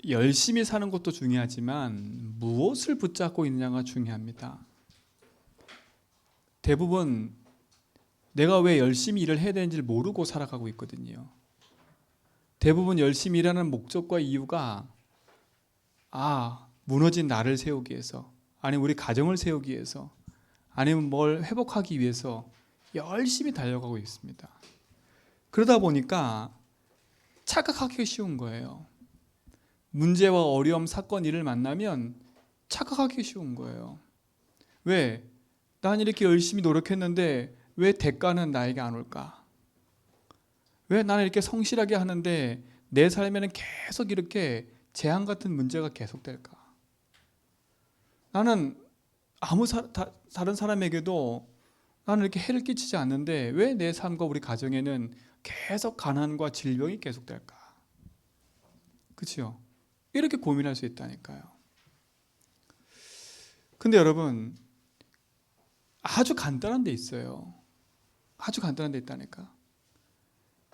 열심히 사는 것도 중요하지만 무엇을 붙잡고 있느냐가 중요합니다. 대부분 내가 왜 열심히 일을 해야 되는지를 모르고 살아가고 있거든요. 대부분 열심히 일하는 목적과 이유가 무너진 나를 세우기 위해서, 아니면 우리 가정을 세우기 위해서, 아니면 뭘 회복하기 위해서 열심히 달려가고 있습니다. 그러다 보니까 착각하기 쉬운 거예요. 문제와 어려움, 사건, 일을 만나면 착각하기 쉬운 거예요. 왜? 난 이렇게 열심히 노력했는데 왜 대가는 나에게 안 올까? 왜 나는 이렇게 성실하게 하는데 내 삶에는 계속 이렇게 재앙 같은 문제가 계속될까? 나는 다른 사람에게도 나는 이렇게 해를 끼치지 않는데 왜 내 삶과 우리 가정에는 계속 가난과 질병이 계속될까? 그렇죠? 이렇게 고민할 수 있다니까요. 근데 여러분, 아주 간단한 데 있어요. 아주 간단한 데 있다니까.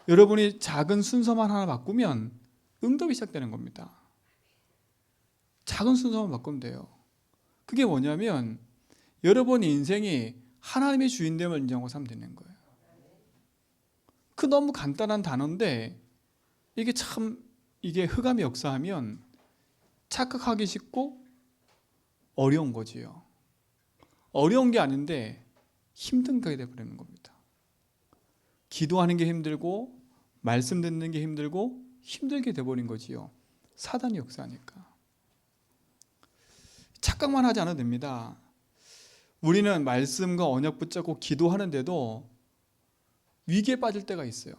여러분이 작은 순서만 하나 바꾸면 응답이 시작되는 겁니다. 작은 순서만 바꾸면 돼요. 그게 뭐냐면 여러분 인생이 하나님의 주인됨을 인정하고 살면 되는 거예요. 그 너무 간단한 단어인데 이게 흑암이 역사하면 착각하기 쉽고 어려운 거지요. 어려운 게 아닌데 힘든 게 되어버리는 겁니다. 기도하는 게 힘들고 말씀 듣는 게 힘들고 힘들게 돼버린 거지요. 사단이 역사하니까. 착각만 하지 않아도 됩니다. 우리는 말씀과 언약 붙잡고 기도하는데도 위기에 빠질 때가 있어요.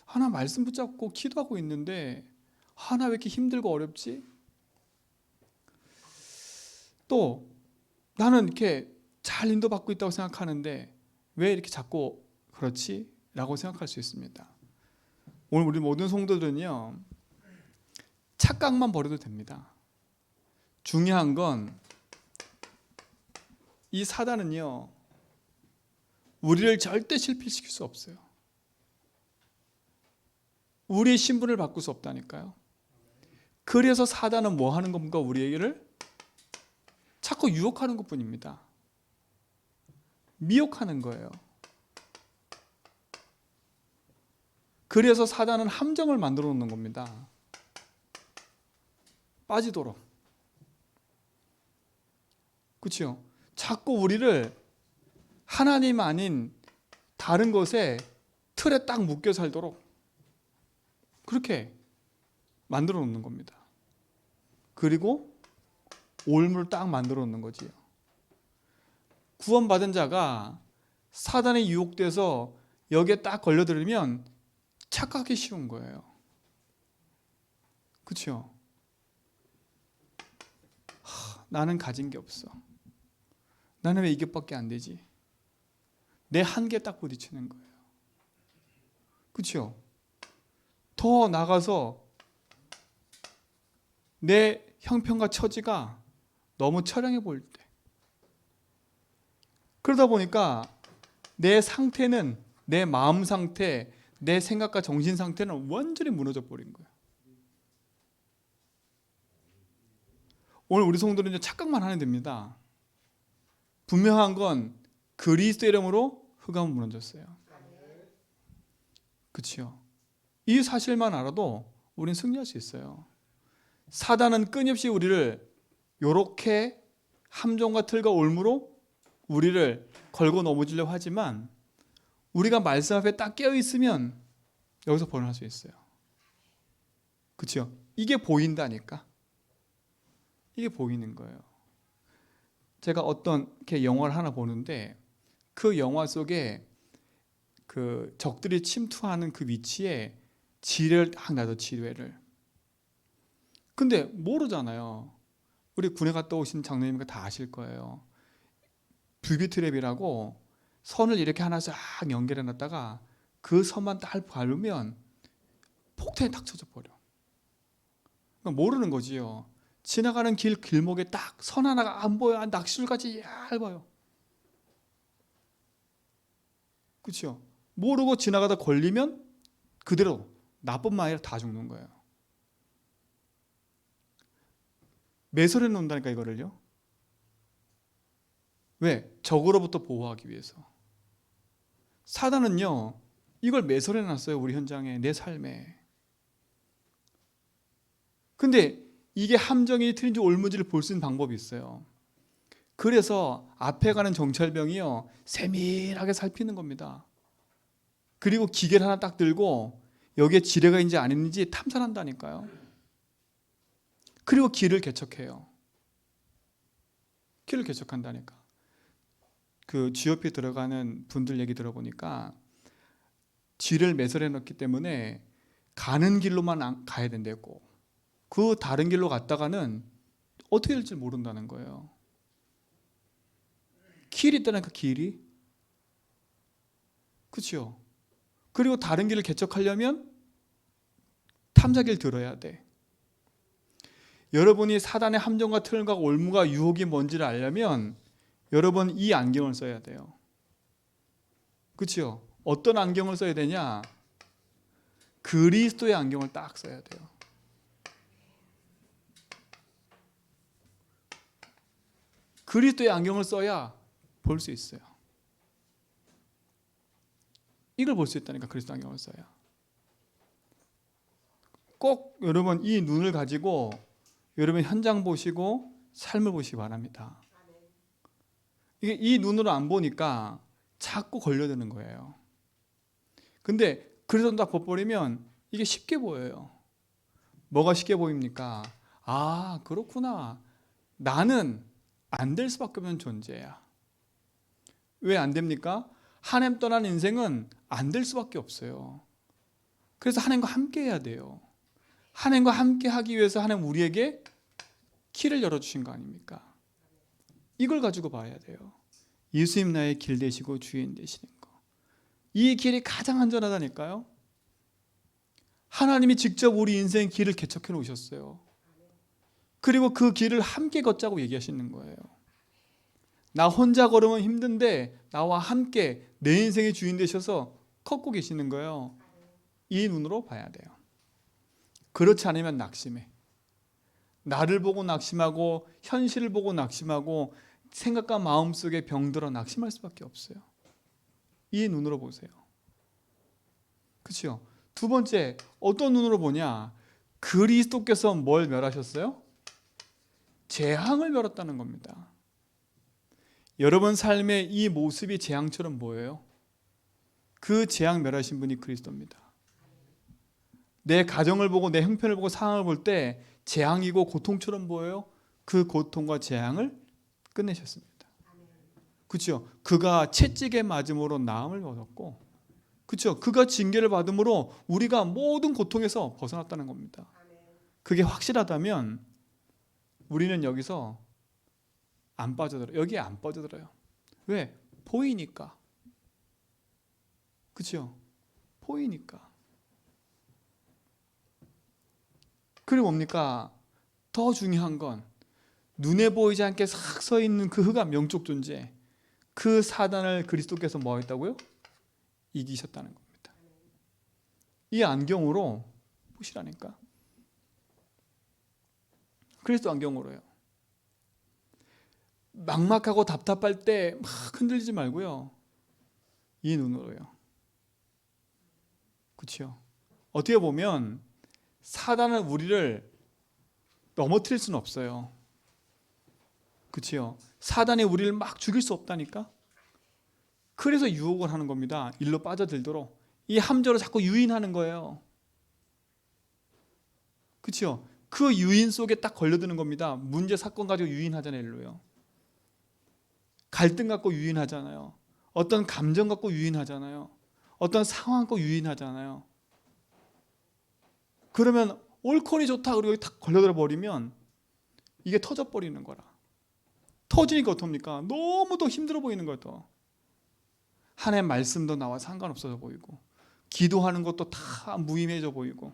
하나 말씀 붙잡고 기도하고 있는데 하나 왜 이렇게 힘들고 어렵지? 또 나는 이렇게 잘 인도받고 있다고 생각하는데 왜 이렇게 자꾸 그렇지? 라고 생각할 수 있습니다. 오늘 우리 모든 성도들은요, 착각만 버려도 됩니다. 중요한 건 이 사단은요, 우리를 절대 실패시킬 수 없어요. 우리의 신분을 바꿀 수 없다니까요. 그래서 사단은 뭐 하는 겁니까? 우리를 자꾸 유혹하는 것 뿐입니다. 미혹하는 거예요. 그래서 사단은 함정을 만들어 놓는 겁니다. 빠지도록. 그렇죠? 자꾸 우리를 하나님 아닌 다른 것에 틀에 딱 묶여 살도록 그렇게 만들어 놓는 겁니다. 그리고 올무를 딱 만들어 놓는 거지요. 구원받은 자가 사단에 유혹돼서 여기에 딱 걸려들면 착각하기 쉬운 거예요. 그렇죠? 나는 가진 게 없어. 나는 왜 이것밖에 안 되지? 내 한계에 딱 부딪히는 거예요. 그렇죠? 더 나가서 내 형편과 처지가 너무 처량해 보일 때, 그러다 보니까 내 상태는, 내 마음 상태, 내 생각과 정신 상태는 완전히 무너져 버린 거예요. 오늘 우리 성도는 착각만 하면 됩니다. 분명한 건 그리스도 이름으로 흑암은 무너졌어요. 그렇죠? 이 사실만 알아도 우리는 승리할 수 있어요. 사단은 끊임없이 우리를 이렇게 함정과 틀과 올무로 우리를 걸고 넘어지려고 하지만 우리가 말씀 앞에 딱 깨어 있으면 여기서 벗어날 수 있어요. 그렇죠? 이게 보인다니까. 이게 보이는 거예요. 제가 어떤 이렇게 영화를 하나 보는데 그 영화 속에 그 적들이 침투하는 그 위치에 지뢰를 딱 놔둬, 지뢰를. 근데 모르잖아요. 우리 군에 갔다 오신 장로님과 다 아실 거예요. 불비 트랩이라고 선을 이렇게 하나 쫙 연결해 놨다가 그 선만 딱 밟으면 폭탄이 딱 쳐져 버려. 그러니까 모르는 거지요. 지나가는 길목에 딱 선 하나가 안 보여. 낚싯줄까지 얇아요. 그렇죠? 모르고 지나가다 걸리면 그대로 나뿐만 아니라 다 죽는 거예요. 매설해 놓는다니까 이거를요. 왜? 적으로부터 보호하기 위해서. 사단은요, 이걸 매설해 놨어요. 우리 현장에, 내 삶에. 근데 이게 함정이 틀린지 옳은지를 볼 수 있는 방법이 있어요. 그래서 앞에 가는 정찰병이요, 세밀하게 살피는 겁니다. 그리고 기계를 하나 딱 들고 여기에 지뢰가 있는지 안 있는지 탐사한다니까요. 그리고 길을 개척해요. 길을 개척한다니까. 그 GOP 들어가는 분들 얘기 들어보니까 지뢰를 매설해 놓기 때문에 가는 길로만 가야 된다고. 그 다른 길로 갔다가는 어떻게 될지 모른다는 거예요. 길이 있다니까, 길이. 그렇죠? 그리고 다른 길을 개척하려면 탐사기를 들어야 돼. 여러분이 사단의 함정과 틀과 올무가 유혹이 뭔지를 알려면 여러분 이 안경을 써야 돼요. 그렇죠? 어떤 안경을 써야 되냐? 그리스도의 안경을 딱 써야 돼요. 그리스도의 안경을 써야 볼 수 있어요. 이걸 볼 수 있다니까, 그리스도 안경을 써야. 꼭 여러분 이 눈을 가지고 여러분 현장 보시고 삶을 보시기 바랍니다. 이게 이 눈으로 안 보니까 자꾸 걸려드는 거예요. 근데 그래서 딱 벗버리면 이게 쉽게 보여요. 뭐가 쉽게 보입니까? 아, 그렇구나. 나는 안 될 수밖에 없는 존재야. 왜 안 됩니까? 하나님 떠난 인생은 안 될 수밖에 없어요. 그래서 하나님과 함께 해야 돼요. 하나님과 함께 하기 위해서 하나님 우리에게 길을 열어주신 거 아닙니까? 이걸 가지고 봐야 돼요. 예수님 나의 길 되시고 주인 되시는 거. 이 길이 가장 안전하다니까요. 하나님이 직접 우리 인생의 길을 개척해 놓으셨어요. 그리고 그 길을 함께 걷자고 얘기하시는 거예요. 나 혼자 걸으면 힘든데 나와 함께 내 인생의 주인 되셔서 걷고 계시는 거예요. 이 눈으로 봐야 돼요. 그렇지 않으면 낙심해. 나를 보고 낙심하고 현실을 보고 낙심하고 생각과 마음속에 병들어 낙심할 수밖에 없어요. 이 눈으로 보세요. 그렇죠? 두 번째, 어떤 눈으로 보냐? 그리스도께서 뭘 멸하셨어요? 재앙을 멸했다는 겁니다. 여러분 삶의 이 모습이 재앙처럼 보여요. 그 재앙 멸하신 분이 그리스도입니다. 내 가정을 보고 내 형편을 보고 상황을 볼 때 재앙이고 고통처럼 보여요. 그 고통과 재앙을 끝내셨습니다. 그렇죠? 그가 채찍에 맞음으로 나음을 얻었고, 그렇죠? 그가 징계를 받음으로 우리가 모든 고통에서 벗어났다는 겁니다. 그게 확실하다면 우리는 여기서 안 빠져들어요. 여기에 안 빠져들어요. 왜? 보이니까. 그렇죠? 보이니까. 그리고 뭡니까? 더 중요한 건 눈에 보이지 않게 싹 서 있는 그 흑암, 영적 존재, 그 사단을 그리스도께서 뭐 했다고요? 이기셨다는 겁니다. 이 안경으로 보시라니까. 그리스도 안경으로요. 막막하고 답답할 때 막 흔들리지 말고요. 이 눈으로요. 그렇죠? 어떻게 보면 사단은 우리를 넘어뜨릴 수는 없어요. 그렇죠? 사단이 우리를 막 죽일 수 없다니까. 그래서 유혹을 하는 겁니다. 일로 빠져들도록. 이 함정으로 자꾸 유인하는 거예요. 그렇죠? 그 유인 속에 딱 걸려드는 겁니다. 문제 사건 가지고 유인하잖아요. 일로요. 갈등 갖고 유인하잖아요. 어떤 감정 갖고 유인하잖아요. 어떤 상황 갖고 유인하잖아요. 그러면 옳거니 좋다 그리고 탁 걸려들어 버리면 이게 터져버리는 거라. 터지니까 어떡합니까? 너무 더 힘들어 보이는 거예요. 더. 하나님의 말씀도 나와 상관없어져 보이고 기도하는 것도 다 무의미해져 보이고.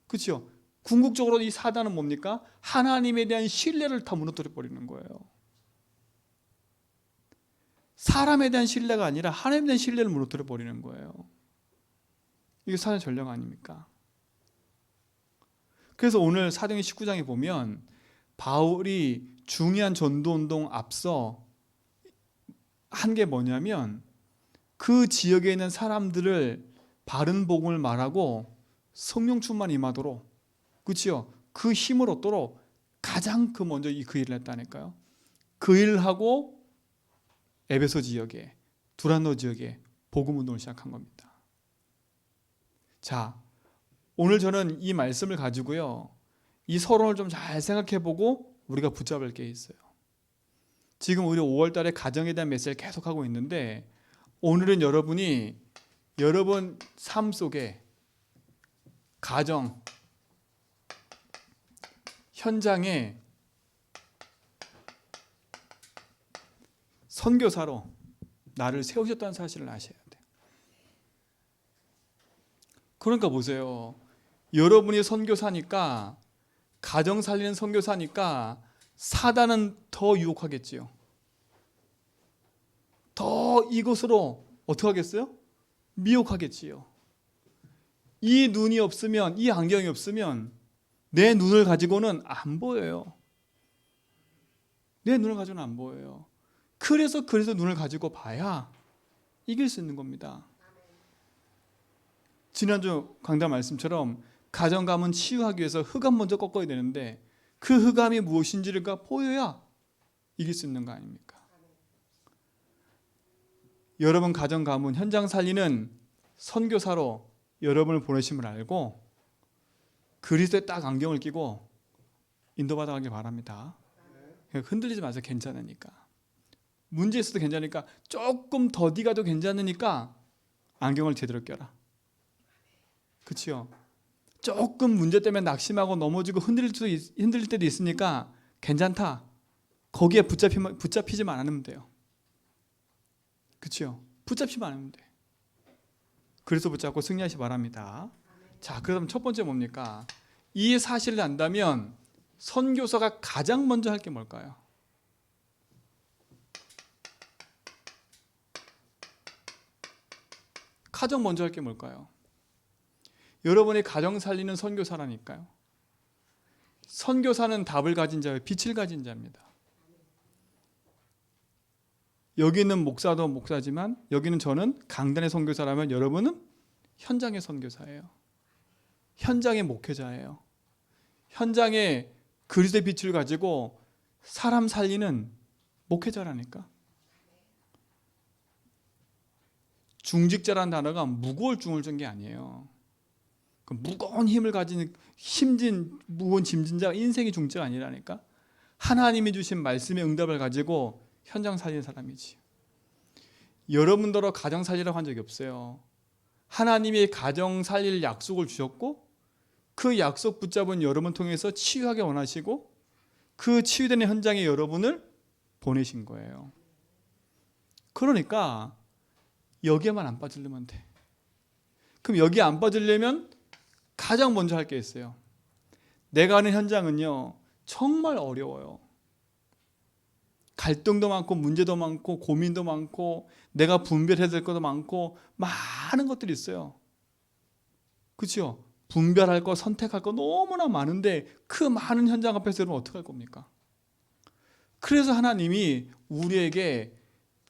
그렇죠? 궁극적으로 이 사단은 뭡니까? 하나님에 대한 신뢰를 다 무너뜨려 버리는 거예요. 사람에 대한 신뢰가 아니라 하나님에 대한 신뢰를 무너뜨려 버리는 거예요. 이게 사단의 전략 아닙니까? 그래서 오늘 사도행전 19장에 보면 바울이 중요한 전도운동 앞서 한 게 뭐냐면 그 지역에 있는 사람들을 바른 복음을 말하고 성령 충만 임하도록, 그렇죠? 그 힘을 얻도록 가장 먼저 그 일을 했다니까요. 그 일을 하고 에베소 지역에, 두란노 지역에 복음 운동을 시작한 겁니다. 자, 오늘 저는 이 말씀을 가지고요, 이 서론을 좀 잘 생각해보고 우리가 붙잡을 게 있어요. 지금 우리 5월 달에 가정에 대한 메시지를 계속하고 있는데, 오늘은 여러분이 여러분 삶 속에 가정, 현장에 선교사로 나를 세우셨다는 사실을 아셔야 돼요. 그러니까 보세요. 여러분이 선교사니까, 가정 살리는 선교사니까 사단은 더 유혹하겠지요. 더 이것으로 어떻게 하겠어요? 미혹하겠지요. 이 눈이 없으면, 이 안경이 없으면 내 눈을 가지고는 안 보여요. 내 눈을 가지고는 안 보여요. 그래서 눈을 가지고 봐야 이길 수 있는 겁니다. 지난주 강단 말씀처럼 가정감은 치유하기 위해서 흑암 먼저 꺾어야 되는데, 그 흑암이 무엇인지를 보여야 이길 수 있는 거 아닙니까? 여러분 가정 가문 현장 살리는 선교사로 여러분을 보내심을 알고 그리스도의 딱 안경을 끼고 인도받아 가길 바랍니다. 흔들리지 마세요. 괜찮으니까. 문제 있어도 괜찮으니까, 조금 더디가도 괜찮으니까 안경을 제대로 껴라. 그렇죠? 조금 문제 때문에 낙심하고 넘어지고 흔들릴 때도 있으니까 괜찮다. 거기에 붙잡히지만 않으면 돼요. 그렇죠? 붙잡히면 안 하면 돼. 그래서 붙잡고 승리하시 바랍니다. 자, 그럼 첫 번째 뭡니까? 이 사실을 안다면 선교사가 가장 먼저 할 게 뭘까요? 가장 먼저 할 게 뭘까요? 여러분이 가정 살리는 선교사라니까요. 선교사는 답을 가진 자예요. 빛을 가진 자입니다. 여기 있는 목사도 목사지만, 여기는 저는 강단의 선교사라면 여러분은 현장의 선교사예요. 현장의 목회자예요. 현장에 그리스도의 빛을 가지고 사람 살리는 목회자라니까. 중직자라는 단어가 무거울 중을 준 게 아니에요. 그 무거운 힘을 가진 무거운 짐진 자가 인생의 중자가 아니라니까. 하나님이 주신 말씀의 응답을 가지고 현장 살리는 사람이지. 여러분더러 가정 살리라고 한 적이 없어요. 하나님이 가정 살릴 약속을 주셨고, 그 약속 붙잡은 여러분 통해서 치유하게 원하시고, 그 치유되는 현장에 여러분을 보내신 거예요. 그러니까 여기에만 안 빠지려면 돼. 그럼 여기에 안 빠지려면 가장 먼저 할 게 있어요. 내가 아는 현장은요, 정말 어려워요. 갈등도 많고 문제도 많고 고민도 많고 내가 분별해야 될 것도 많고 많은 것들이 있어요. 그렇죠? 분별할 거, 선택할 거 너무나 많은데 그 많은 현장 앞에서 여러분 어떻게 할 겁니까? 그래서 하나님이 우리에게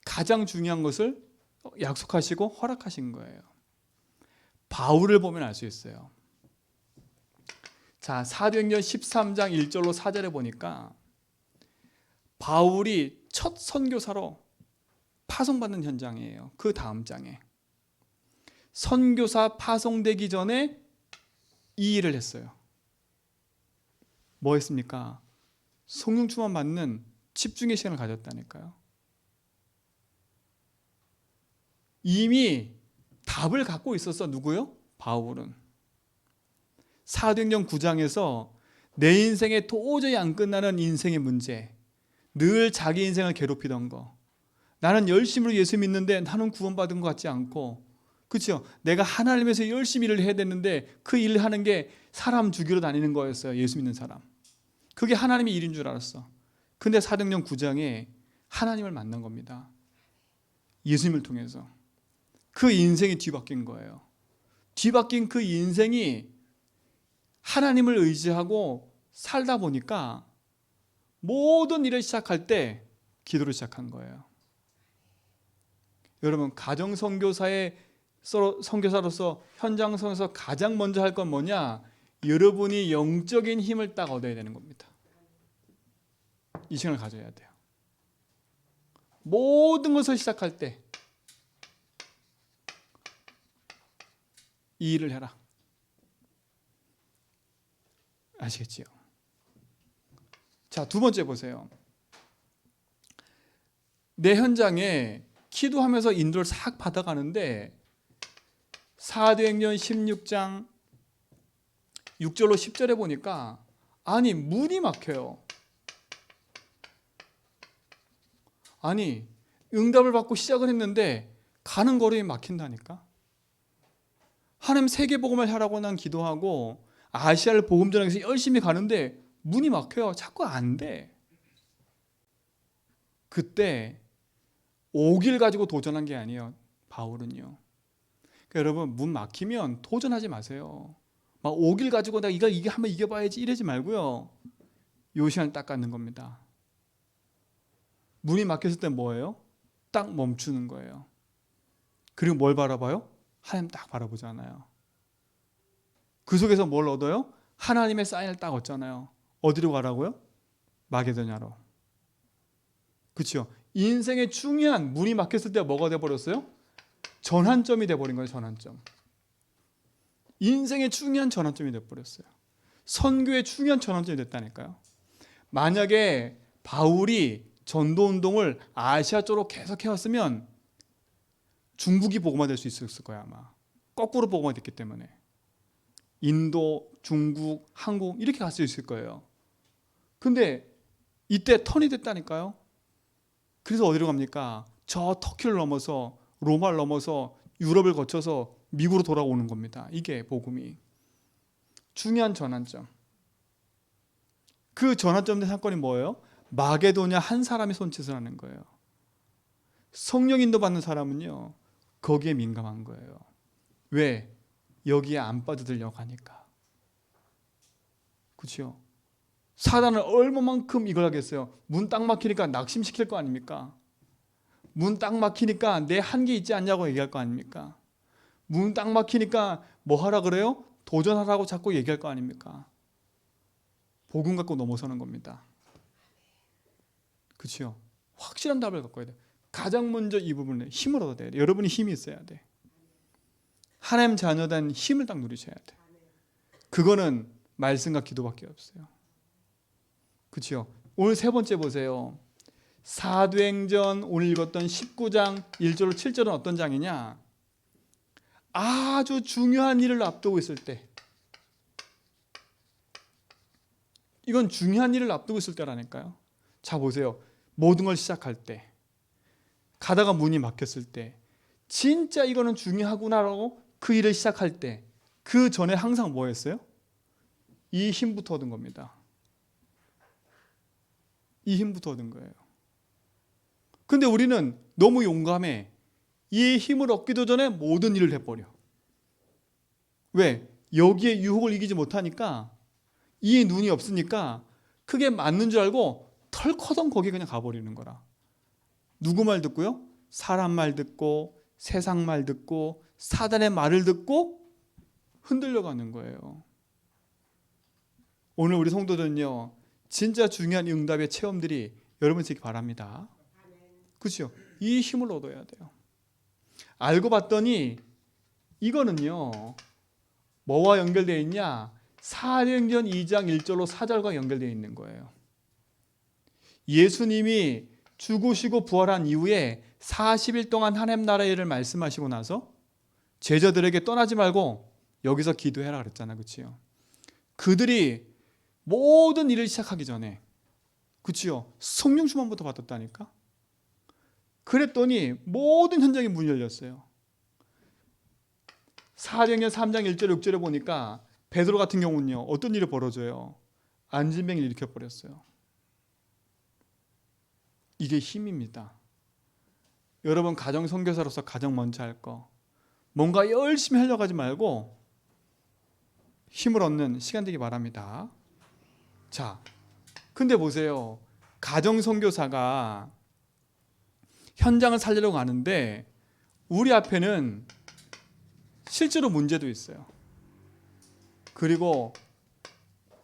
가장 중요한 것을 약속하시고 허락하신 거예요. 바울을 보면 알 수 있어요. 자, 사도행전 13장 1절로 4절에 보니까 바울이 첫 선교사로 파송받는 현장이에요. 그 다음 장에 선교사 파송되기 전에 이 일을 했어요. 뭐 했습니까? 성령 충만 받는 집중의 시간을 가졌다니까요. 이미 답을 갖고 있었어. 누구요? 바울은. 사도행전 9장에서 내 인생에 도저히 안 끝나는 인생의 문제, 늘 자기 인생을 괴롭히던 거, 나는 열심으로 예수 믿는데 나는 구원받은 것 같지 않고, 그렇죠? 내가 하나님에서 열심히 일을 해야 되는데 그 일을 하는 게 사람 죽이러 다니는 거였어요. 예수 믿는 사람. 그게 하나님의 일인 줄 알았어. 근데 사도행전 9장에 하나님을 만난 겁니다. 예수님을 통해서. 그 인생이 뒤바뀐 거예요. 뒤바뀐 그 인생이 하나님을 의지하고 살다 보니까 모든 일을 시작할 때 기도를 시작한 거예요. 여러분, 가정 선교사로서 현장에서 가장 먼저 할 건 뭐냐? 여러분이 영적인 힘을 딱 얻어야 되는 겁니다. 이 시간을 가져야 돼요. 모든 것을 시작할 때 이 일을 해라. 아시겠지요? 자, 두 번째 보세요. 내 현장에 기도하면서 인도를 싹 받아가는데 사도행전 16장 6절로 10절에 보니까 아니 문이 막혀요. 아니 응답을 받고 시작을 했는데 가는 걸음이 막힌다니까. 하나님 세계복음을 하라고 난 기도하고 아시아를 복음 전하기 위해서 열심히 가는데 문이 막혀요. 자꾸 안 돼. 그때 5길 가지고 도전한 게 아니에요. 바울은요. 그러니까 여러분, 문 막히면 도전하지 마세요. 막 5길 가지고 내가 이게 한번 이겨봐야지 이러지 말고요. 요시안을 딱 갖는 겁니다. 문이 막혔을 때 뭐예요? 딱 멈추는 거예요. 그리고 뭘 바라봐요? 하나님 딱 바라보잖아요. 그 속에서 뭘 얻어요? 하나님의 사인을 딱 얻잖아요. 어디로 가라고요? 마게도냐로. 그렇죠? 인생의 중요한 문이 막혔을 때 뭐가 돼버렸어요? 전환점이 돼버린 거예요. 전환점. 인생의 중요한 전환점이 돼버렸어요. 선교의 중요한 전환점이 됐다니까요. 만약에 바울이 전도운동을 아시아 쪽으로 계속 해왔으면 중국이 복음화 될 수 있었을 거야 아마. 거꾸로 복음화 됐기 때문에. 인도, 중국, 한국 이렇게 갈 수 있을 거예요. 근데 이때 턴이 됐다니까요. 그래서 어디로 갑니까? 저 터키를 넘어서 로마를 넘어서 유럽을 거쳐서 미국으로 돌아오는 겁니다. 이게 복음이. 중요한 전환점. 그 전환점 된 사건이 뭐예요? 마게도냐 한 사람이 손짓을 하는 거예요. 성령 인도 받는 사람은요, 거기에 민감한 거예요. 왜? 여기에 안 빠져들려고 하니까. 그렇죠? 사단은 얼마만큼 이걸 하겠어요? 문 딱 막히니까 낙심시킬 거 아닙니까? 문 딱 막히니까 내 한계 있지 않냐고 얘기할 거 아닙니까? 문 딱 막히니까 뭐 하라 그래요? 도전하라고 자꾸 얘기할 거 아닙니까? 복음 갖고 넘어서는 겁니다. 그렇죠? 확실한 답을 갖고 해야 돼. 가장 먼저 이 부분에 힘을 얻어야 돼. 여러분이 힘이 있어야 돼. 하나님 자녀된 힘을 딱 누리셔야 돼. 그거는 말씀과 기도밖에 없어요. 그렇죠? 오늘 세 번째 보세요. 사도행전 오늘 읽었던 19장 1절로 7절은 어떤 장이냐? 아주 중요한 일을 앞두고 있을 때, 이건 중요한 일을 앞두고 있을 때라니까요. 자 보세요. 모든 걸 시작할 때, 가다가 문이 막혔을 때, 진짜 이거는 중요하구나라고 그 일을 시작할 때, 그 전에 항상 뭐 했어요? 이 힘부터 얻은 겁니다. 이 힘부터 얻은 거예요. 근데 우리는 너무 용감해. 이 힘을 얻기도 전에 모든 일을 해버려. 왜? 여기에 유혹을 이기지 못하니까, 이 눈이 없으니까 그게 맞는 줄 알고 털커덩 거기에 그냥 가버리는 거라. 누구 말 듣고요? 사람 말 듣고, 세상 말 듣고, 사단의 말을 듣고 흔들려 가는 거예요. 오늘 우리 성도들은요, 진짜 중요한 응답의 체험들이 여러분 있기 바랍니다. 그렇죠? 이 힘을 얻어야 돼요. 알고 봤더니 이거는요, 뭐와 연결되어 있냐? 사도행전 2장 1절로 4절과 연결되어 있는 거예요. 예수님이 죽으시고 부활한 이후에 40일 동안 하나님 나라의 일을 말씀하시고 나서 제자들에게 떠나지 말고 여기서 기도해라 그랬잖아요. 그렇죠? 그들이 모든 일을 시작하기 전에, 그렇죠? 성령 충만부터 받았다니까. 그랬더니 모든 현장에 문이 열렸어요. 사도행전 3장 1절 6절에 보니까 베드로 같은 경우는요, 어떤 일이 벌어져요? 안진뱅이를 일으켜버렸어요. 이게 힘입니다. 여러분 가정 선교사로서 가장 먼저 할 거, 뭔가 열심히 하려고 하지 말고 힘을 얻는 시간 되기 바랍니다. 자, 근데 보세요. 가정 선교사가 현장을 살리려고 가는데 우리 앞에는 실제로 문제도 있어요. 그리고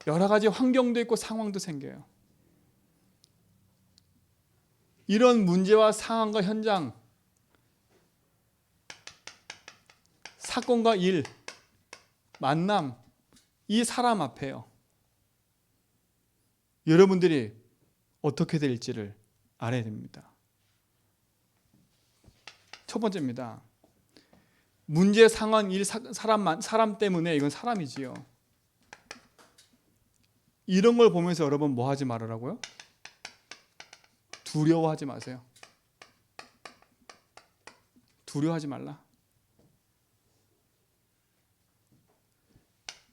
여러 가지 환경도 있고 상황도 생겨요. 이런 문제와 상황과 현장, 사건과 일, 만남, 이 사람 앞에요. 여러분들이 어떻게 될지를 알아야 됩니다. 첫 번째입니다. 문제, 상황, 일, 사람 때문에 이건 사람이지요. 이런 걸 보면서 여러분 뭐 하지 말으라고요? 두려워하지 마세요. 두려워하지 말라.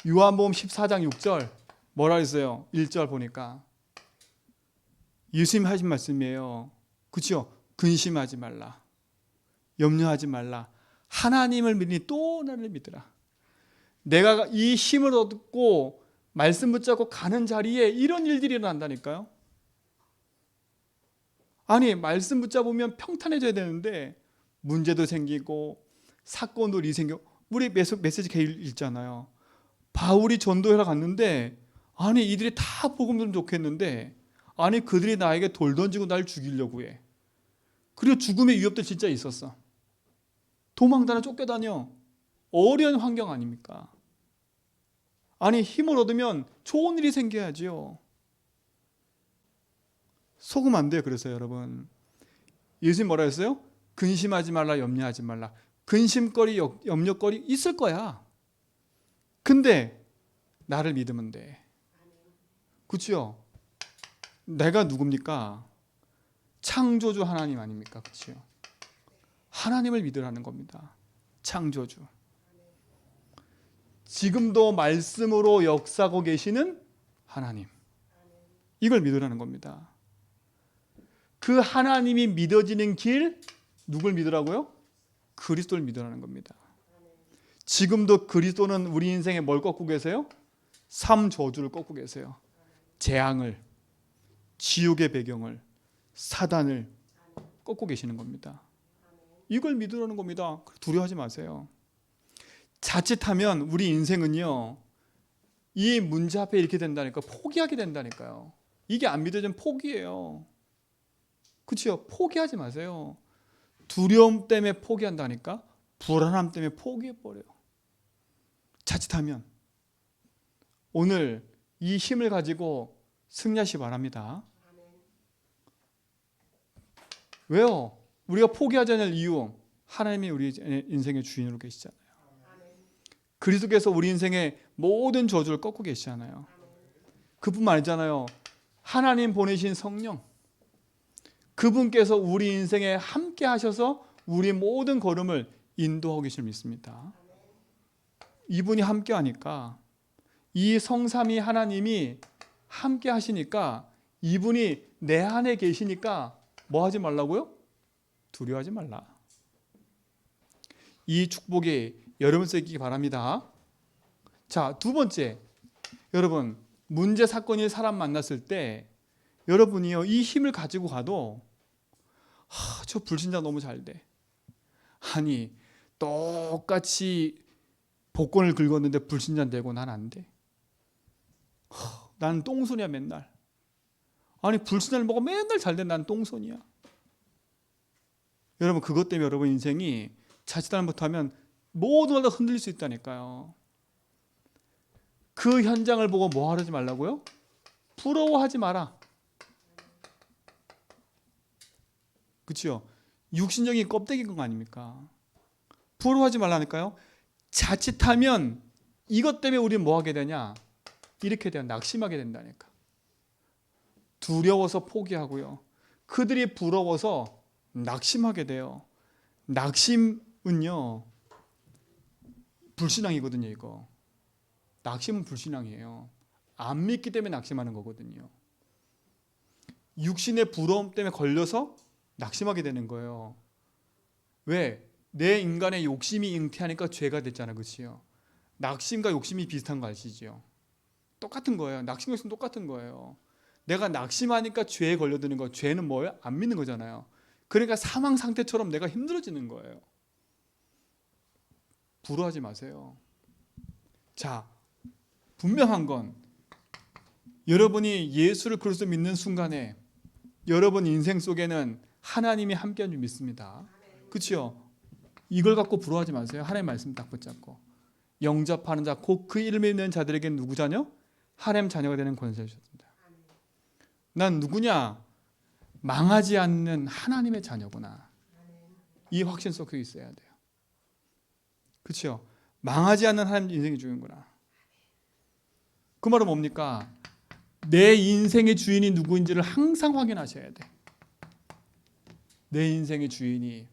요한복음 14장 6절 뭐라 했어요? 1절 보니까 예수님이 하신 말씀이에요. 그렇죠? 근심하지 말라. 염려하지 말라. 하나님을 믿으니 또 나를 믿으라. 내가 이 힘을 얻고 말씀 붙잡고 가는 자리에 이런 일들이 일어난다니까요. 아니, 말씀 붙잡으면 평탄해져야 되는데 문제도 생기고 사건도 생기고. 우리 메시지 게일 읽잖아요. 바울이 전도회를 갔는데 아니 이들이 다 복음 들으면 좋겠는데 아니 그들이 나에게 돌 던지고 날 죽이려고 해. 그리고 죽음의 위협도 진짜 있었어. 도망다녀 쫓겨다녀. 어려운 환경 아닙니까? 아니 힘을 얻으면 좋은 일이 생겨야지요. 속으면 안 돼요. 그래서 여러분 예수님 뭐라 했어요? 근심하지 말라, 염려하지 말라. 근심거리, 염려거리 있을 거야. 근데 나를 믿으면 돼. 그렇죠? 내가 누굽니까? 창조주 하나님 아닙니까? 그렇죠? 하나님을 믿으라는 겁니다. 창조주. 지금도 말씀으로 역사하고 계시는 하나님. 이걸 믿으라는 겁니다. 그 하나님이 믿어지는 길, 누굴 믿으라고요? 그리스도를 믿으라는 겁니다. 지금도 그리스도는 우리 인생에 뭘 꺾고 계세요? 삶 저주를 꺾고 계세요. 재앙을, 지옥의 배경을, 사단을 꺾고 계시는 겁니다. 이걸 믿으라는 겁니다. 두려워하지 마세요. 자칫하면 우리 인생은요, 이 문제 앞에 이렇게 된다니까 포기하게 된다니까요. 이게 안 믿어지면 포기예요. 그렇죠? 포기하지 마세요. 두려움 때문에 포기한다니까 불안함 때문에 포기해버려요. 자칫하면 오늘 이 힘을 가지고 승리하시기 바랍니다. 왜요? 우리가 포기하지 않을 이유, 하나님이 우리 인생의 주인으로 계시잖아요. 그리스도께서 우리 인생의 모든 저주를 꺾고 계시잖아요. 그뿐만 아니잖아요. 하나님 보내신 성령, 그분께서 우리 인생에 함께 하셔서 우리 모든 걸음을 인도하고 계실 믿습니다. 이분이 함께 하니까, 이 성삼위 하나님이 함께 하시니까, 이분이 내 안에 계시니까 뭐 하지 말라고요? 두려워하지 말라. 이 축복이 여러분 쓰기 바랍니다. 자, 두 번째, 여러분 문제 사건이 사람 만났을 때 여러분이요 이 힘을 가지고 가도 저 불신자 너무 잘 돼. 아니 똑같이 복권을 긁었는데 불신자 되고 난 안 돼. 나는 똥손이야 맨날. 아니 불신자를 먹어 맨날 잘 된 난 똥손이야. 여러분 그것 때문에 여러분 인생이 자칫 잘못하면 모든 걸 다 흔들릴 수 있다니까요. 그 현장을 보고 뭐 하지 말라고요? 부러워하지 마라. 그렇죠? 육신적인 껍데기인 거 아닙니까? 부러워하지 말라니까요. 자칫하면 이것 때문에 우리는 뭐 하게 되냐? 이렇게 돼요. 낙심하게 된다니까. 두려워서 포기하고요. 그들이 부러워서 낙심하게 돼요. 낙심은요 불신앙이거든요. 이거 낙심은 불신앙이에요. 안 믿기 때문에 낙심하는 거거든요. 육신의 부러움 때문에 걸려서 낙심하게 되는 거예요. 왜? 내 인간의 욕심이 잉태하니까 죄가 됐잖아. 그렇지요? 낙심과 욕심이 비슷한 거 아시죠? 똑같은 거예요. 낙심과 욕심은 똑같은 거예요. 내가 낙심하니까 죄에 걸려드는 거. 죄는 뭐예요? 안 믿는 거잖아요. 그러니까 사망 상태처럼 내가 힘들어지는 거예요. 불효하지 마세요. 자, 분명한 건 여러분이 예수를 그리스도 믿는 순간에 여러분 인생 속에는 하나님이 함께한 줄 믿습니다. 그렇죠? 이걸 갖고 불효하지 마세요. 하나님의 말씀 딱 붙잡고 영접하는 자, 곧 그 이름을 믿는 자들에게 누구 자녀? 하나님 자녀가 되는 권세를 주셨습니다. 난 누구냐? 망하지 않는 하나님의 자녀구나. 이 확신 속에 있어야 돼요. 그렇죠? 망하지 않는 하나님 인생의 주인구나. 그 말은 뭡니까? 내 인생의 주인이 누구인지를 항상 확인하셔야 돼. 내 인생의 주인이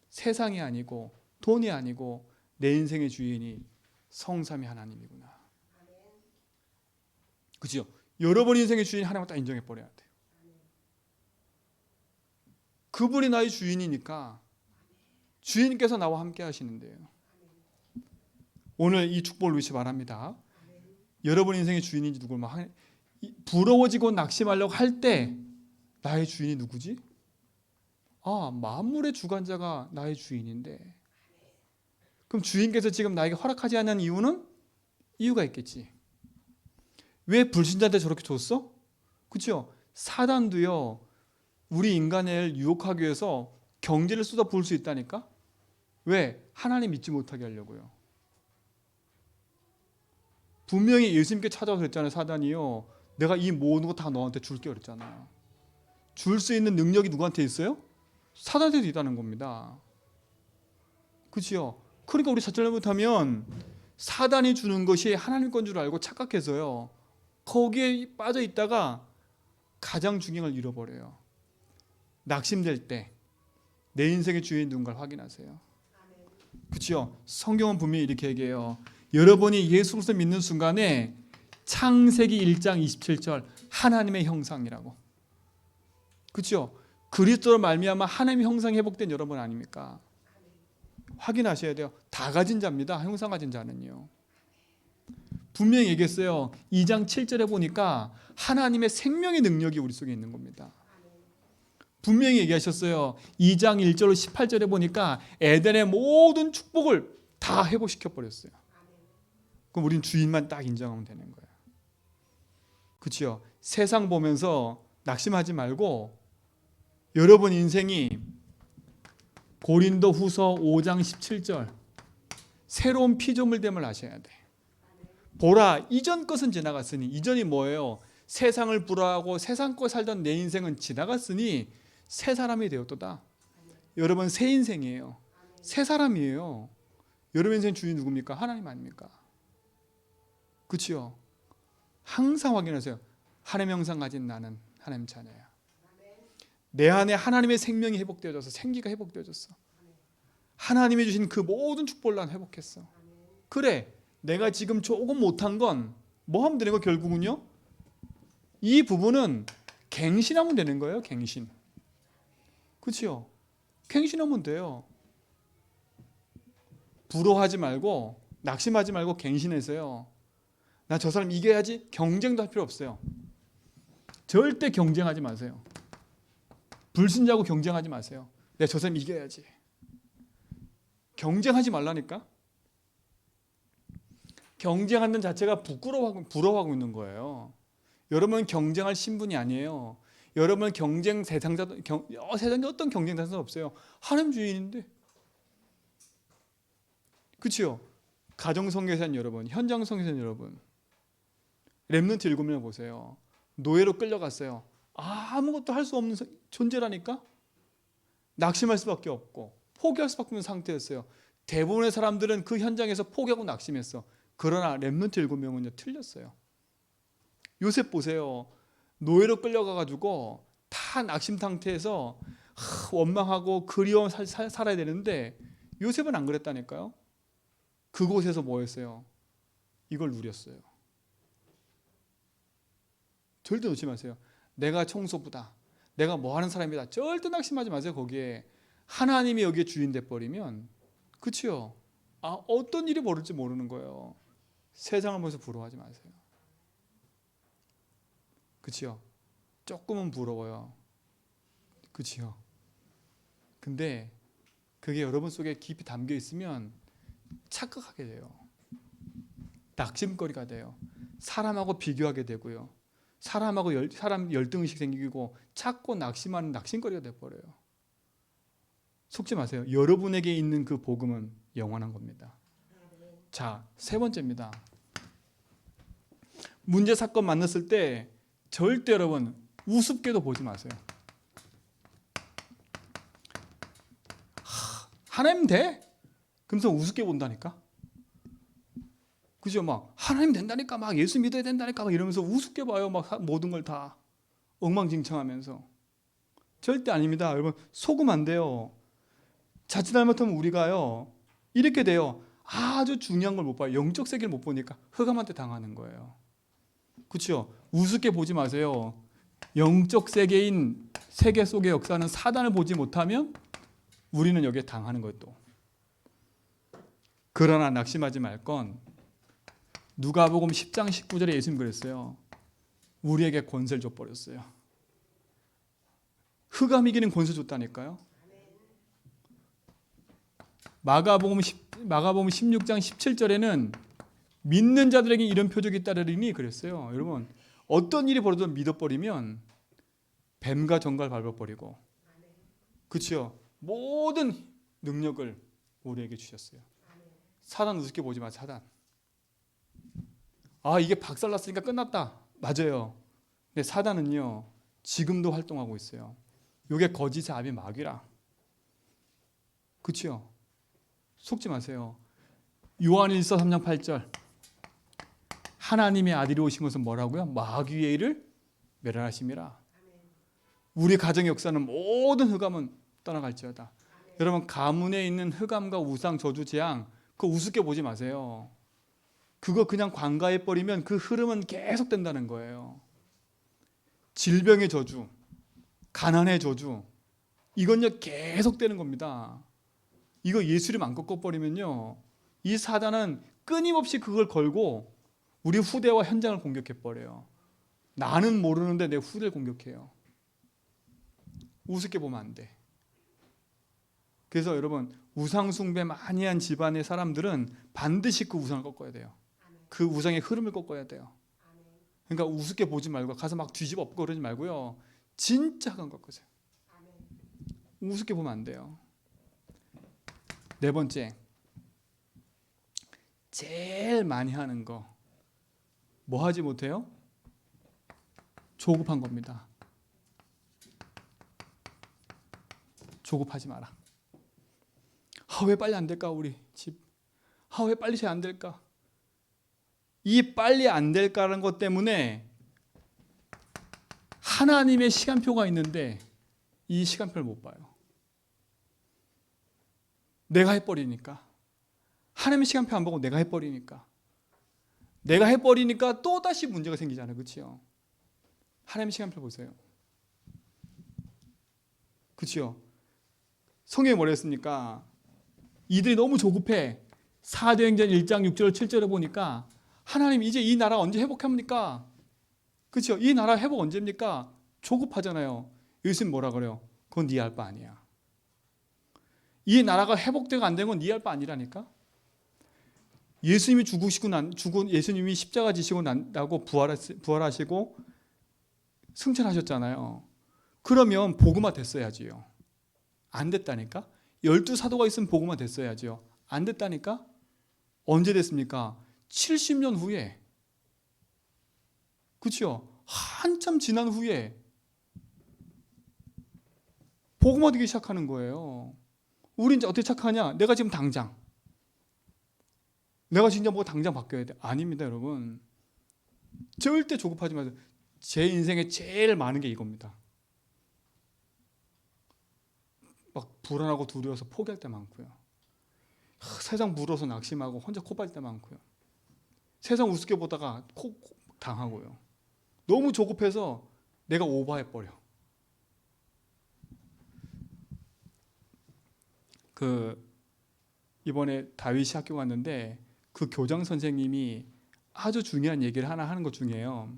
세상이 아니고 돈이 아니고 내 인생의 주인이 성삼위 하나님이구나. 그렇죠? 여러분 인생의 주인이 하나님을 딱 인정해 버려야 돼요. 그분이 나의 주인이니까 주인께서 나와 함께 하시는데요. 오늘 이 축복을 위해 바랍니다. 여러분 인생의 주인인지 누굴 막 부러워지고 낙심하려고 할 때 나의 주인이 누구지? 아, 만물의 주관자가 나의 주인인데 그럼 주인께서 지금 나에게 허락하지 않는 이유는 이유가 있겠지. 왜 불신자한테 저렇게 줬어? 그렇죠? 사단도요. 우리 인간을 유혹하기 위해서 경제를 쏟아 부을 수 있다니까? 왜? 하나님 믿지 못하게 하려고요. 분명히 예수님께 찾아와서 그랬잖아요. 사단이요. 내가 이 모든 거 다 너한테 줄게 그랬잖아요. 줄 수 있는 능력이 누구한테 있어요? 사단한테도 있다는 겁니다. 그렇죠? 그러니까 우리 자체를 못하면 사단이 주는 것이 하나님 건 줄 알고 착각해서요. 거기에 빠져 있다가 가장 중요한 걸 잃어버려요. 낙심될 때 내 인생의 주인 누군가를 확인하세요. 그렇죠? 성경은 분명히 이렇게 얘기해요. 여러분이 예수 그리스도 믿는 순간에 창세기 1장 27절 하나님의 형상이라고. 그렇죠? 그리스도로 말미암아 하나님의 형상이 회복된 여러분 아닙니까? 확인하셔야 돼요. 다 가진 자입니다. 형상 가진 자는요. 분명히 얘기했어요. 2장 7절에 보니까 하나님의 생명의 능력이 우리 속에 있는 겁니다. 분명히 얘기하셨어요. 2장 1절로 18절에 보니까 에덴의 모든 축복을 다 회복시켜 버렸어요. 그럼 우린 주인만 딱 인정하면 되는 거예요. 그렇죠? 세상 보면서 낙심하지 말고 여러분 인생이 고린도 후서 5장 17절 새로운 피조물됨을 아셔야 돼. 보라 이전 것은 지나갔으니 이전이 뭐예요? 세상을 불화하고 세상 거 살던 내 인생은 지나갔으니 새 사람이 되었도다. 여러분 새 인생이에요. 새 사람이에요. 여러분 인생 주인 누굽니까? 하나님 아닙니까? 그렇죠? 항상 확인하세요. 하나님의 형상 가진 나는 하나님 자녀야. 내 안에 하나님의 생명이 회복되어져서 생기가 회복되어졌어. 하나님이 주신 그 모든 축복을 난 회복했어. 그래 내가 지금 조금 못한 건 뭐 하면 되는 거 결국은요? 이 부분은 갱신하면 되는 거예요. 갱신. 그렇죠? 갱신하면 돼요. 부러워하지 말고 낙심하지 말고 갱신해서요. 나 저 사람 이겨야지 경쟁도 할 필요 없어요. 절대 경쟁하지 마세요. 불신자하고 경쟁하지 마세요. 내가 저 사람 이겨야지. 경쟁하지 말라니까. 경쟁하는 자체가 부러워하고 있는 거예요. 여러분 경쟁할 신분이 아니에요. 여러분 경쟁 대상자도 세상에 어떤 경쟁 대상도 없어요. 하나님 주인인데. 그렇죠? 가정 성교사는 여러분, 현장 성교사는 여러분. 렘넌트 7명 보세요. 노예로 끌려갔어요. 아무것도 할 수 없는 존재라니까. 낙심할 수밖에 없고 포기할 수밖에 없는 상태였어요. 대부분의 사람들은 그 현장에서 포기하고 낙심했어. 그러나 렘넌트 7명은요 틀렸어요. 요셉 보세요. 노예로 끌려가가지고 다 낙심 상태에서 원망하고 그리워 살아야 되는데 요셉은 안 그랬다니까요. 그곳에서 뭐 했어요? 이걸 누렸어요. 절대 놓지 마세요. 내가 청소부다. 내가 뭐 하는 사람이다. 절대 낙심하지 마세요. 거기에 하나님이 여기에 주인 돼버리면 그치요? 어떤 일이 벌어질지 모르는 거예요. 세상을 보면서 부러워하지 마세요. 그치요? 조금은 부러워요. 그치요? 근데 그게 여러분 속에 깊이 담겨 있으면 착각하게 돼요. 낙심거리가 돼요. 사람하고 비교하게 되고요. 사람 열등의식 생기고 찾고 낙심하는 낙심거리가 돼버려요. 속지 마세요. 여러분에게 있는 그 복음은 영원한 겁니다. 자, 세 번째입니다. 문제 사건 만났을 때 절대 여러분 우습게도 보지 마세요. 하나님 돼? 그러면서 우습게 본다니까. 그죠? 막 하나님 된다니까, 막 예수 믿어야 된다니까, 막 이러면서 우습게 봐요. 막 모든 걸 다 엉망진창하면서. 절대 아닙니다. 여러분 속으면 안 돼요. 자칫 잘못하면 우리가요 이렇게 돼요. 아주 중요한 걸 못 봐요. 영적 세계를 못 보니까 흑암한테 당하는 거예요. 그렇죠? 우습게 보지 마세요. 영적 세계인 세계 속의 역사는 사단을 보지 못하면 우리는 여기에 당하는 것도. 그러나 낙심하지 말 건 누가복음 10장 19절에 예수님 그랬어요. 우리에게 권세를 줘버렸어요. 흑암 이기는 권세 줬다니까요. 마가복음 16장 17절에는 믿는 자들에게 이런 표적이 따르리니 그랬어요. 여러분 어떤 일이 벌어도 믿어버리면 뱀과 정갈 밟아버리고, 그렇죠? 모든 능력을 우리에게 주셨어요. 사단 우습게 보지 마. 사단. 아, 이게 박살났으니까 끝났다. 맞아요. 근데 사단은요 지금도 활동하고 있어요. 이게 거짓의 아비 마귀라. 그렇죠? 속지 마세요. 요한일서 3장 8절. 하나님의 아들이 오신 것은 뭐라고요? 마귀의 일을 멸하심이라. 우리 가정의 역사는 모든 흑암은 떠나갈지어다. 여러분 가문에 있는 흑암과 우상 저주 재앙 그거 우습게 보지 마세요. 그거 그냥 관가해버리면 그 흐름은 계속 된다는 거예요. 질병의 저주, 가난의 저주, 이건요 계속 되는 겁니다. 이거 예수님 안 꺾어버리면요 이 사단은 끊임없이 그걸 걸고 우리 후대와 현장을 공격해버려요. 나는 모르는데 내 후대를 공격해요. 우습게 보면 안 돼. 그래서 여러분 우상 숭배 많이 한 집안의 사람들은 반드시 그 우상을 꺾어야 돼요. 그 우상의 흐름을 꺾어야 돼요. 그러니까 우습게 보지 말고 가서 막 뒤집어 엎고 그러지 말고요 진짜 흑암 꺾으세요. 우습게 보면 안 돼요. 네 번째, 제일 많이 하는 거 뭐 하지 못해요? 조급한 겁니다. 조급하지 마라. 왜 빨리 안 될까 우리 집? 왜 빨리 잘 안 될까? 이 빨리 안 될까라는 것 때문에 하나님의 시간표가 있는데 이 시간표를 못 봐요. 내가 해버리니까. 하나님의 시간표 안 보고 내가 해버리니까. 내가 해버리니까 또다시 문제가 생기잖아요. 그렇죠? 하나님의 시간표 보세요. 그렇죠? 성경에 뭐라 했습니까? 이들이 너무 조급해. 사도행전 1장 6절 7절에 보니까 하나님 이제 이 나라 언제 회복합니까? 그렇죠? 이 나라 회복 언제입니까? 조급하잖아요. 예수님 뭐라 그래요? 그건 네 할 바 아니야. 이 나라가 회복되고 안 되는 건 네 할 바 아니라니까. 예수님이 예수님이 십자가 지시고 난다고 부활하시고 승천하셨잖아요. 그러면 복음화 됐어야지요. 안 됐다니까. 12사도가 있으면 복음화 됐어야지요. 안 됐다니까. 언제 됐습니까? 70년 후에. 그렇죠? 한참 지난 후에 복음화 되기 시작하는 거예요. 우리 이제 어떻게 착하냐? 내가 지금 당장 내가 진짜 뭐 당장 바뀌어야 돼. 아닙니다, 여러분. 절대 조급하지 마세요. 제 인생에 제일 많은 게 이겁니다. 막 불안하고 두려워서 포기할 때 많고요. 세상 무러워서 낙심하고 혼자 코 빨 때 많고요. 세상 우습게 보다가 코 당하고요. 너무 조급해서 내가 오버해버려. 이번에 다윗이 학교 갔는데 그 교장 선생님이 아주 중요한 얘기를 하나 하는 것 중에요.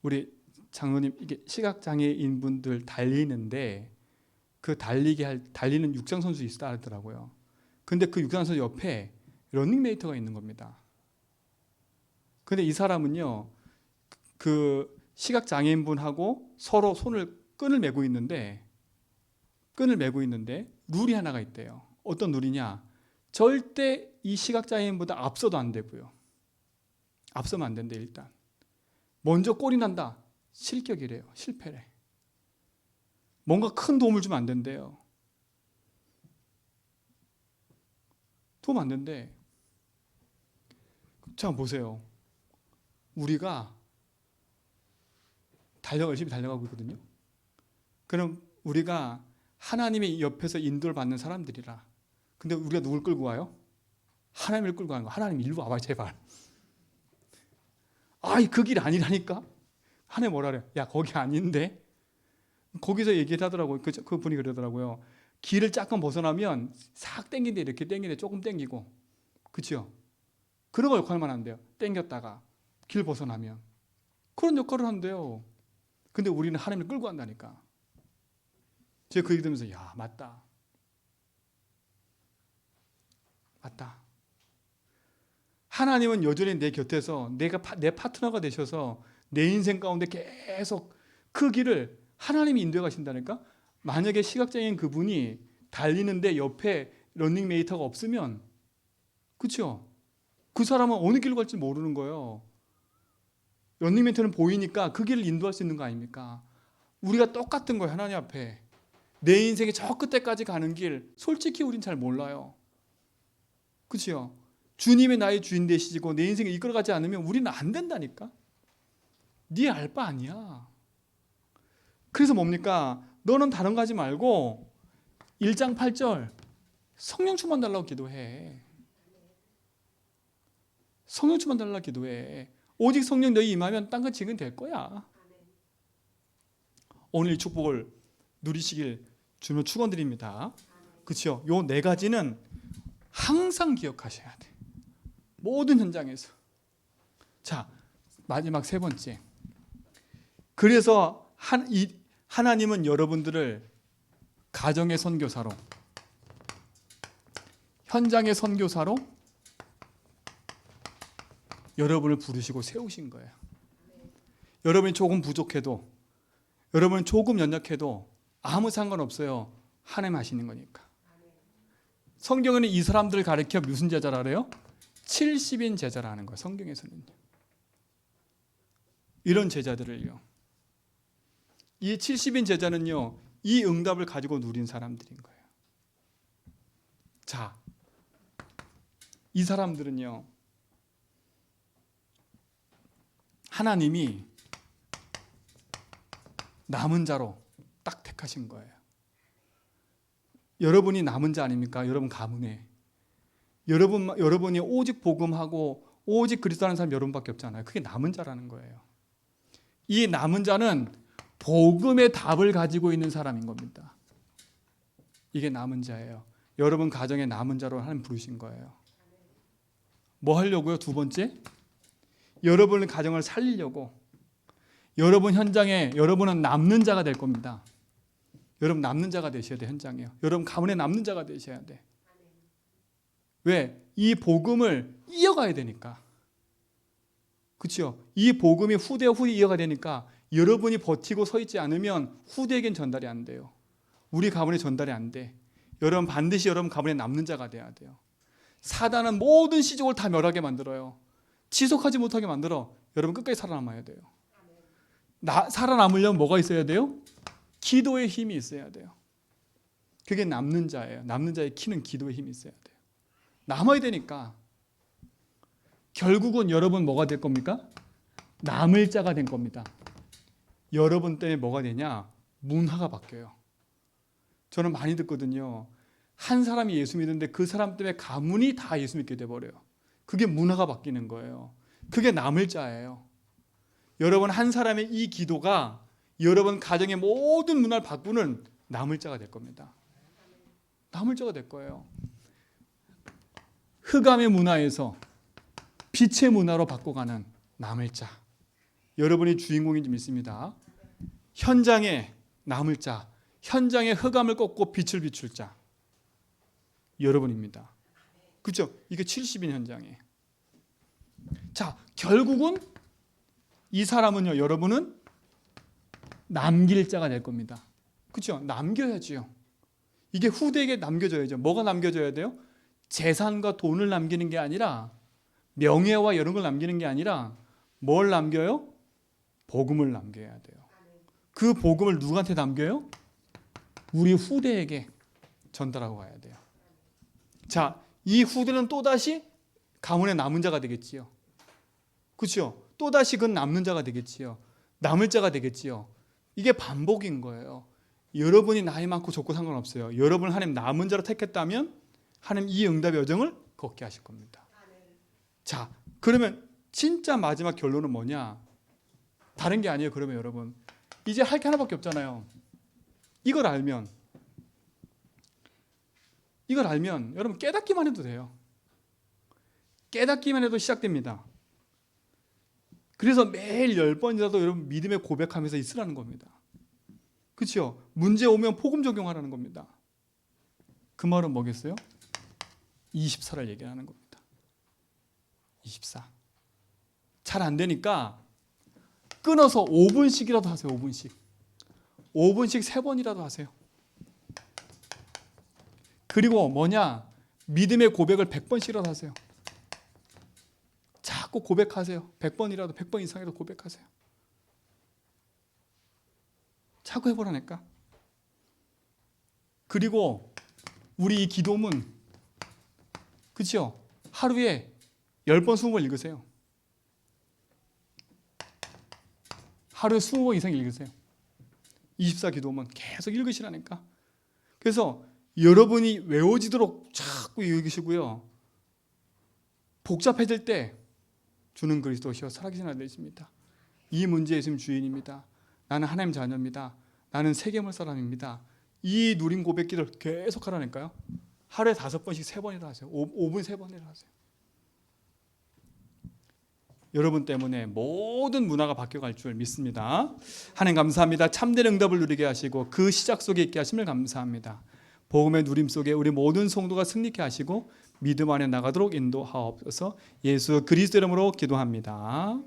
우리 장로님, 이게 시각장애인 분들 달리는데 그 달리는 육상 선수 있다 하더라고요. 근데 그 육상 선수 옆에 러닝메이터가 있는 겁니다. 근데 이 사람은요, 그 시각장애인 분하고 서로 끈을 메고 있는데 룰이 하나가 있대요. 어떤 룰이냐? 절대 이 시각장애인보다 앞서도 안 되고요. 앞서면 안 된대. 일단 먼저 꼴이 난다, 실격이래요. 실패래. 뭔가 큰 도움을 주면 안 된대요. 도움 안 된대. 자, 보세요. 우리가 열심히 달려가고 있거든요. 그럼 우리가 하나님의 옆에서 인도를 받는 사람들이라. 근데 우리가 누굴 끌고 와요? 하나님을 끌고 가는 거야. 하나님 일로 와봐 제발. 아이, 그 길 아니라니까. 하나님 뭐라 그래? 야, 거기 아닌데. 거기서 얘기를 하더라고요. 그 분이 그러더라고요. 길을 조금 벗어나면 싹 땡긴데, 이렇게 땡기는데 조금 땡기고, 그렇죠? 그런 거 역할만 한대요. 땡겼다가 길 벗어나면 그런 역할을 한대요. 근데 우리는 하나님을 끌고 간다니까. 제가 그 얘기 들으면서 야, 맞다. 하나님은 여전히 내 곁에서 내 파트너가 되셔서 내 인생 가운데 계속 그 길을 하나님이 인도해 가신다니까. 만약에 시각장애인 그분이 달리는데 옆에 러닝메이터가 없으면, 그렇죠? 그 사람은 어느 길로 갈지 모르는 거예요. 러닝메이터는 보이니까 그 길을 인도할 수 있는 거 아닙니까? 우리가 똑같은 거예요. 하나님 앞에 내 인생의 저 끝에까지 가는 길, 솔직히 우린 잘 몰라요. 그렇죠? 주님의 나의 주인 되시고 내 인생을 이끌어가지 않으면 우리는 안 된다니까. 네 알 바 아니야. 그래서 뭡니까? 너는 다른 거 하지 말고 1장 8절 성령 충만 달라고 기도해. 성령 충만 달라고 기도해. 오직 성령 너희 임하면 딴 거 지금 될 거야. 오늘 이 축복을 누리시길 주님을 축원드립니다. 그렇죠? 요 네 가지는 항상 기억하셔야 돼. 모든 현장에서. 자, 마지막 세 번째. 그래서 하나님은 여러분들을 가정의 선교사로, 현장의 선교사로 여러분을 부르시고 세우신 거예요. 여러분이 조금 부족해도, 여러분이 조금 연약해도 아무 상관없어요. 하나님 하시는 거니까. 성경에는 이 사람들을 가리켜 무슨 제자라 그래요? 70인 제자라는 거예요. 성경에서는요. 이런 제자들을요. 이 70인 제자는요, 이 응답을 가지고 누린 사람들인 거예요. 자, 이 사람들은요, 하나님이 남은 자로 딱 택하신 거예요. 여러분이 남은 자 아닙니까? 여러분 가문에. 여러분이 오직 복음하고 오직 그리스도 하는 사람 여러분밖에 없잖아요. 그게 남은 자라는 거예요. 이 남은 자는 복음의 답을 가지고 있는 사람인 겁니다. 이게 남은 자예요. 여러분 가정의 남은 자로 하나님 부르신 거예요. 뭐 하려고요? 두 번째, 여러분의 가정을 살리려고. 여러분 현장에 여러분은 남는 자가 될 겁니다. 여러분 남는 자가 되셔야 돼. 현장에요. 여러분 가문에 남는 자가 되셔야 돼. 왜? 이 복음을 이어가야 되니까. 그렇죠? 이 복음이 후대와 후대 이어가야 되니까 여러분이 버티고 서 있지 않으면 후대에겐 전달이 안 돼요. 우리 가문에 전달이 안 돼. 여러분 반드시 여러분 가문에 남는 자가 돼야 돼요. 사단은 모든 시족을 다 멸하게 만들어요. 지속하지 못하게 만들어. 여러분 끝까지 살아남아야 돼요. 살아남으려면 뭐가 있어야 돼요? 기도의 힘이 있어야 돼요. 그게 남는 자예요. 남는 자의 키는 기도의 힘이 있어야 돼요. 남아야 되니까. 결국은 여러분 뭐가 될 겁니까? 남을 자가 된 겁니다. 여러분 때문에 뭐가 되냐? 문화가 바뀌어요. 저는 많이 듣거든요. 한 사람이 예수 믿는데 그 사람 때문에 가문이 다 예수 믿게 돼버려요. 그게 문화가 바뀌는 거예요. 그게 남을 자예요. 여러분 한 사람의 이 기도가 여러분 가정의 모든 문화를 바꾸는 남을 자가 될 겁니다. 남을 자가 될 거예요. 흑암의 문화에서 빛의 문화로 바꿔가는 남을 자. 여러분이 주인공인지 믿습니다. 현장에 남을 자, 현장에 흑암을 꺾고 빛을 비출 자, 여러분입니다. 그렇죠? 이게 70인 현장에. 자, 결국은 이 사람은요, 여러분은 남길 자가 될 겁니다. 그렇죠? 남겨야지요. 이게 후대에게 남겨져야죠. 뭐가 남겨져야 돼요? 재산과 돈을 남기는 게 아니라, 명예와 이런 걸 남기는 게 아니라 뭘 남겨요? 복음을 남겨야 돼요. 그 복음을 누구한테 남겨요? 우리 후대에게 전달하고 가야 돼요. 자, 이 후대는 또다시 가문의 남은 자가 되겠지요. 그렇죠? 또다시 그건 남는 자가 되겠지요. 남을 자가 되겠지요. 이게 반복인 거예요. 여러분이 나이 많고 적고 상관없어요. 여러분을 하나님 남은 자로 택했다면 하나님 이 응답의 여정을 걷게 하실 겁니다. 자, 그러면 진짜 마지막 결론은 뭐냐? 다른 게 아니에요. 그러면 여러분, 이제 할 게 하나밖에 없잖아요. 이걸 알면 여러분 깨닫기만 해도 돼요. 깨닫기만 해도 시작됩니다. 그래서 매일 10번이라도 여러분 믿음의 고백하면서 있으라는 겁니다. 그렇죠? 문제 오면 복음 적용하라는 겁니다. 그 말은 뭐겠어요? 24를 얘기하는 겁니다. 24. 잘 안 되니까 끊어서 5분씩이라도 하세요. 5분씩 3번이라도 하세요. 그리고 뭐냐? 믿음의 고백을 100번씩이라도 하세요. 자꾸 고백하세요. 100번이라도 100번 이상이라도 고백하세요. 자꾸 해보라니까. 그리고 우리 이 기도문, 그렇죠? 하루에 10번 20번 읽으세요. 하루에 20번 이상 읽으세요. 24 기도문 계속 읽으시라니까. 그래서 여러분이 외워지도록 자꾸 읽으시고요. 복잡해질 때 주는 그리스도시여 살아계신 하나님 되십니다. 이 문제의 예수님 주인입니다. 나는 하나님 자녀입니다. 나는 세계물 사람입니다. 이 누린 고백 기도를 계속 하라니까요. 하루에 5번씩 3번이라 하세요. 5분 3번이라 하세요. 여러분 때문에 모든 문화가 바뀌어갈 줄 믿습니다. 하나님 감사합니다. 참된 응답을 누리게 하시고 그 시작 속에 있게 하심을 감사합니다. 복음의 누림 속에 우리 모든 성도가 승리케 하시고 믿음 안에 나가도록 인도하옵소서. 예수 그리스도 이름으로 기도합니다.